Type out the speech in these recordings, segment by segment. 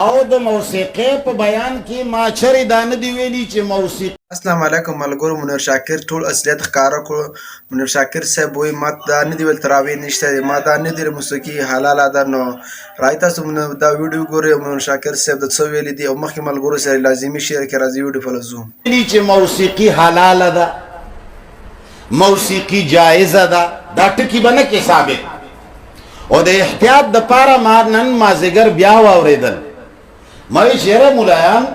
او د موسیقي په بیان کې ما چرې دا نه دی ویلي چې موسیقي. السلام علیکم ملګرو. منیر شاکر ټول اصلیت ښکاره کړو. منیر شاکر صاحب وایي ما دا نه دی ویل تراویح نشته دی، ما دا نه دی موسیقي حلاله ده. نو راځئ تاسو دا ویډیو ګورئ منیر شاکر صاحب د څه ویلي دي او مخکې ملګرو سره لازمي شعر کې راځي ویډیو په لزوم چې موسیقي حلاله ده، موسیقي جایزه ده، دا ټکي به نه کې ثابت. او د احتیاط دپاره ما نن مازدیګر بیا واورېدل، ما وی چېره ملایان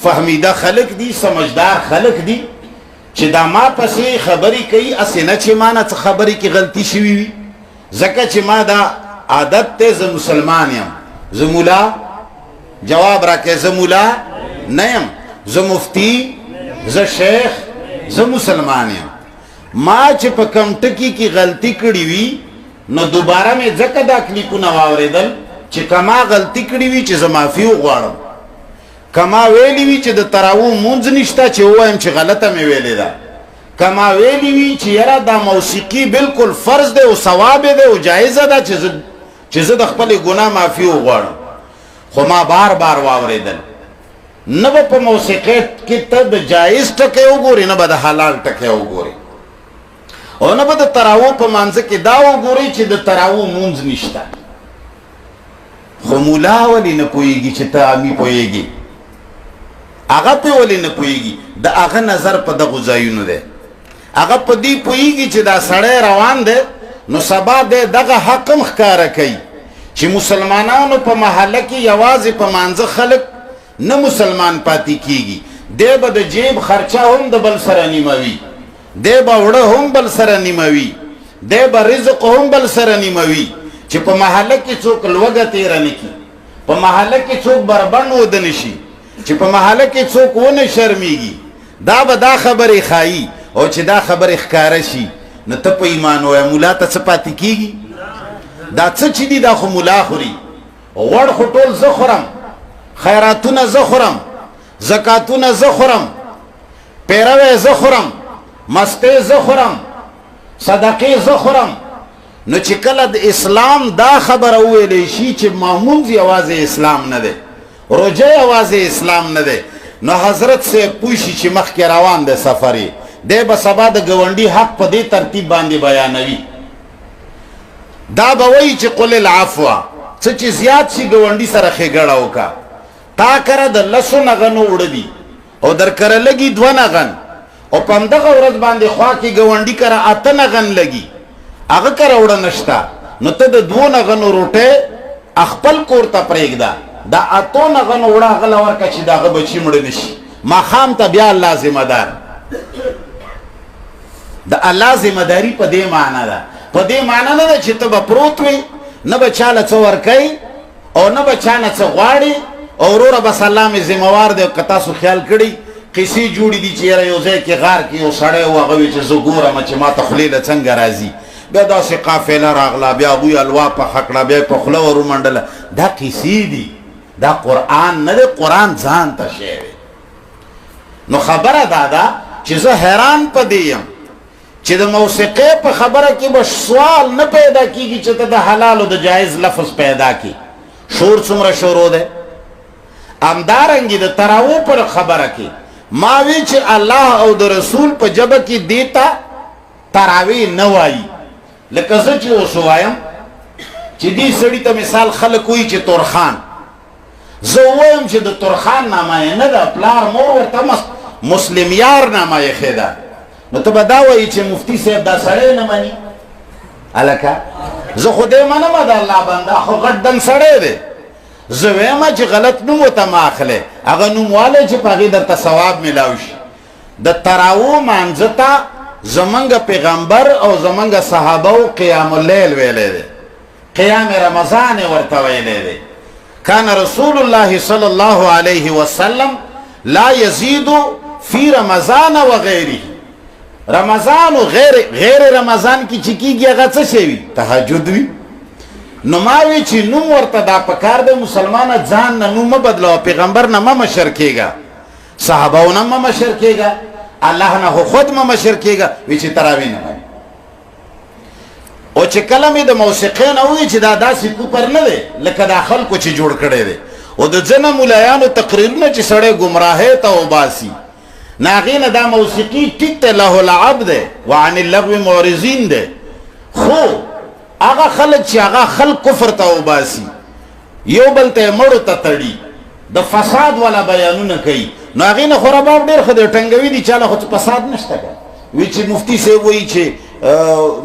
فهمیده خلق دی، سمجدار خلق دی چې دا ما پسې خبرې کوي، اسې نه چې ما نه څه خبرې کې غلطي شوي وي. ځکه چې ما دا عادت دی، زه مسلمان یم. زه مولا جواب راکړئ، زه مولا نه یم، زه مفتی، زه شیخ، زه مسلمان یم. ما چې په کوم ټکي کې غلطي کړې وي نو دوباره مې ځکه دا کلیپونه واورېدل چې کما غلطي کړې وي چې زه معافي وغواړم، کما ویلی وي چې د تراویح مونځ نشته چې ووایم چې غلطه مې ویلې ده، کما ویلی وي چې یاره دا موسیقي بالکل فرض دی او ثواب دی او جایزه ده چې زه د خپلې ګناه معافي وغواړم. خو ما بار بار واورېدل، نه به په موسیقۍ کې ته د جایز ټکی وګورې، نه به د حلال ټکی وګورې، او نه به د تراویح په مانځه کې دا وګورې چې د تراویح مونځ نشته. خو مولا ولې نه پوهېږي چې ته امي پوهېږي؟ هغه پې ولې نه پوهېږي؟ د هغه نظر په دغو ځایونو دی. هغه په دې پوهېږي چې دا سړی روان دی نو سبا دی دغه حق هم ښکاره کوي چې مسلمانانو په محله کې یوازې په مانځه خلک نه مسلمان پاتې کېږي. دی به د جیب خرچه هم د بل سره نیموي، دی به وړه هم بل سره نیموي، دی به رزق هم بل سره نیموي، چې په محله کې څوک لوږه تیره نه کړي، په محله کې څوک بربند وده نه شي، چې په محله کې څوک ونه شرمیږي. دا به دا خبرې ښایي، او چې دا خبرې ښکاره شي نو ته په ایمان وایه ملا ته څه پاتې کېږي؟ دا څه چې دي دا خو ملا خوري. غوړ خو ټول زه خورم، خیراتونه زه خورم، زکاتونه زه خورم، پیروی زه خورم، مستې زه خورم، صدقې زه خورم. نو چې کله د اسلام دا خبره وویلی شي چې مونځ یوازې اسلام نه دی، روژه یوازې اسلام نه دی، نو حضرت صاحب پوه شي چې مخکې روان دی سفر یې، دی به سبا د ګاونډي حق په دې ترتیب باندې بیانوي. دا به وایي چې قل العفو، څه چې زیات شي ګاونډي سره ښېګړه وکړه. تا کره د 10 نغنو اوړه دي او در کره لګي 2 نغن، او په همدغه ورځ باندې خوا کې ګاونډي کره 8 نغن لګي، هغه کره اوړه نشته، نو ته د 2 نغنو روټۍ خپل کور ته پرېږده، دا 8 نغنو اوړه هغه له ورکړه چې د هغه بچي مړه نه شي. ماښام ته بیا الله ذمه دار. د الله ذمه داري په دې معنا ده، په دې معنا نه ده چې ته به پروت وي، نه به چا له څه ورکوي او نه به چا نه څه غواړي، او وروره بس الله مې ذمهوار دی. که تاسو خیال کړي قصې جوړې دي چې یاره یو ځای کې غار کې یو سړی و، هغه وي چې زه ګورم چې ما ته خولې له څنګه راځي، بیا داسې قافله راغله، بیا بوی الوا پخه کړه، بیا یې په خوله ور ومنډله. دا قصې دي، دا قرآن نه دی، قرآن ځان ته شی دی. نو خبره دا ده چې زه حیران په دې یم چې د موسیقۍ په خبره کې به سوال نه پیدا کېږي چې ته د حلال او د جایز لفظ پیدا کړي. شور څومره شروع دی. همدارنګې د تراویح پر خبره کې ما وی چې الله او د رسول په ژبه کې دیتا تراویح نه وایي. لکه زه چې اوس وایم چې دې سړي ته مثال خلک وایي چې تورخان، زه ووایم چې د تورخان نامه یې نه ده، پلار مور ورته مسلم یار نامه یې ښې ده، نو ته به دا وایي چې مفتي صاحب دا سړی نه مني. هلکه زه خو دې منمه د الله بنده، خو غټ دنګ سړی دی. زه ویمه چې غلط نوم ورته مه اخلی، هغه نوم والی چې په هغې درته ثواب میلاو شي. د تراویح مانځه ته زمونږ پیغمبر او زمونږ صحابهو قیام اللیل ویلی دی، قیام رمضان یې ورته ویلی دی. کان رسول الله صلی الله علیه وسلم لا یزید فی رمضان و غیره. رمضان و غیر رمضان کی چې کېږي هغه څه شی وي؟ تهجد وي. نو ما وی چې نوم ورته دا پکار دی، مسلمانه ځان نه نوم مه بدلوه، پیغمبر نه مه مشر کېږه، صحابهو نه مه مشر کېږه، الله نه خو خود مه مشر کېږه. وی چې تراویح نه وایي. او چې کله مې د موسیقۍ نه ووایي چې دا داسې کوپر نه دی لکه دا خلکو چې جوړ کړی دی، او د ځنه ملایانو تقریرونه چې سړی ګمراهۍ ته وباسي نه هغې نه دا موسیقي ټیک ته له العب دی وعن اللغو معرضین دی خو هغه خلک چې هغه خلک کفر ته وباسي یو بل ته مړو ته تړي د فساد والا بیانونه کوي نو هغې نه خو رباب ډېر ښه دی ټنګوي دي چاله خو فساد نشته که وی چې مفتی صاحب وایي چې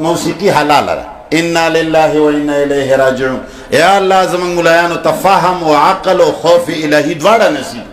موسیقي حلاله ده انا لله و انا الیه راجعون یا الله زمونږ ملایانو ته فهم و عقل و خوف الهي دواړه نصیب